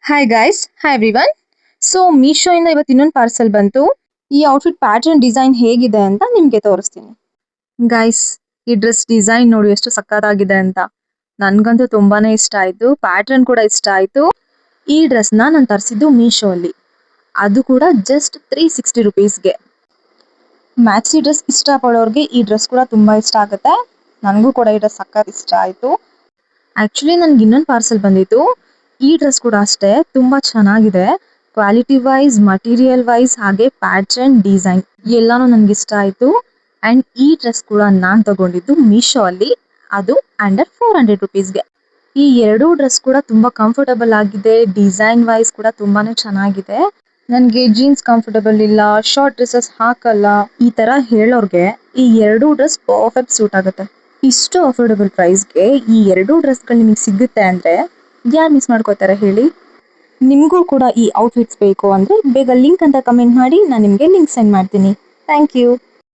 Hi guys, hi everyone. So Meesho ಇಂದ ಇವತ್ತು ಇನ್ನೊಂದು ಪಾರ್ಸೆಲ್ ಬಂತು. ಈ ಔಟ್ಫಿಟ್ ಪ್ಯಾಟರ್ನ್ ಡಿಸೈನ್ ಹೇಗಿದೆ ಅಂತ ನಿಮ್ಗೆ ತೋರಿಸ್ತೀನಿ. ಗೈಸ್, ಈ ಡ್ರೆಸ್ ಡಿಸೈನ್ ನೋಡಿ ಎಷ್ಟು ಸಕ್ಕತ್ತಾಗಿದೆ ಅಂತ. ನನ್ಗಂತೂ ತುಂಬಾನೇ ಇಷ್ಟ ಆಯ್ತು. ಪ್ಯಾಟರ್ನ್ ಕೂಡ ಇಷ್ಟ ಆಯ್ತು. ಈ ಡ್ರೆಸ್ ನಾನು ತರಿಸಿದ್ದು ಮೀಶೋ ಅಲ್ಲಿ, ಅದು ಕೂಡ ಜಸ್ಟ್ 360 ರುಪೀಸ್ಗೆ. ಮ್ಯಾಕ್ಸಿ ಡ್ರೆಸ್ ಇಷ್ಟ ಪಡೋರ್ಗೆ ಈ ಡ್ರೆಸ್ ಕೂಡ ತುಂಬಾ ಇಷ್ಟ ಆಗುತ್ತೆ. ನನಗೂ ಕೂಡ ಈ ಡ್ರೆಸ್ ಸಕ್ಕತ್ ಇಷ್ಟ ಆಯ್ತು. ಆಕ್ಚುಲಿ ನನ್ಗೆ ಇನ್ನೊಂದು ಪಾರ್ಸೆಲ್ ಬಂದಿತ್ತು. ಈ ಡ್ರೆಸ್ ಕೂಡ ಅಷ್ಟೇ ತುಂಬಾ ಚೆನ್ನಾಗಿದೆ. ಕ್ವಾಲಿಟಿ ವೈಸ್, ಮಟೀರಿಯಲ್ ವೈಸ್, ಹಾಗೆ ಪ್ಯಾಟರ್ನ್ ಡಿಸೈನ್ ಎಲ್ಲಾನು ನನ್ಗೆ ಇಷ್ಟ ಆಯ್ತು. ಅಂಡ್ ಈ ಡ್ರೆಸ್ ಕೂಡ ನಾನ್ ತಗೊಂಡಿದ್ದು ಮೀಶೋ ಅಲ್ಲಿ, ಅದು ಅಂಡರ್ 400 ರುಪೀಸ್ಗೆ. ಈ ಎರಡೂ ಡ್ರೆಸ್ ಕೂಡ ತುಂಬಾ ಕಂಫರ್ಟಬಲ್ ಆಗಿದೆ. ಡಿಸೈನ್ ವೈಸ್ ಕೂಡ ತುಂಬಾನೇ ಚೆನ್ನಾಗಿದೆ. ನನ್ಗೆ ಜೀನ್ಸ್ ಕಂಫರ್ಟಬಲ್ ಇಲ್ಲ, ಶಾರ್ಟ್ ಡ್ರೆಸ್ಸಸ್ ಹಾಕಲ್ಲ ಈ ತರ ಹೇಳೋರ್ಗೆ ಈ ಎರಡೂ ಡ್ರೆಸ್ ಪರ್ಫೆಕ್ಟ್ ಸೂಟ್ ಆಗುತ್ತೆ. ಇಷ್ಟು ಅಫೋರ್ಡಬಲ್ ಪ್ರೈಸ್ಗೆ ಈ ಎರಡೂ ಡ್ರೆಸ್ಗಳು ನಿಮಗೆ ಸಿಗುತ್ತೆ ಅಂದ್ರೆ ಯಾರು ಮಿಸ್ ಮಾಡ್ಕೋತಾರೆ ಹೇಳಿ. ನಿಮಗೂ ಕೂಡ ಈ ಔಟ್ಫಿಟ್ಸ್ ಬೇಕು ಅಂದ್ರೆ ಬೇಗ ಲಿಂಕ್ ಅಂತ ಕಮೆಂಟ್ ಮಾಡಿ, ನಾನು ನಿಮಗೆ ಲಿಂಕ್ ಸೆಂಡ್ ಮಾಡ್ತೀನಿ. Thank you.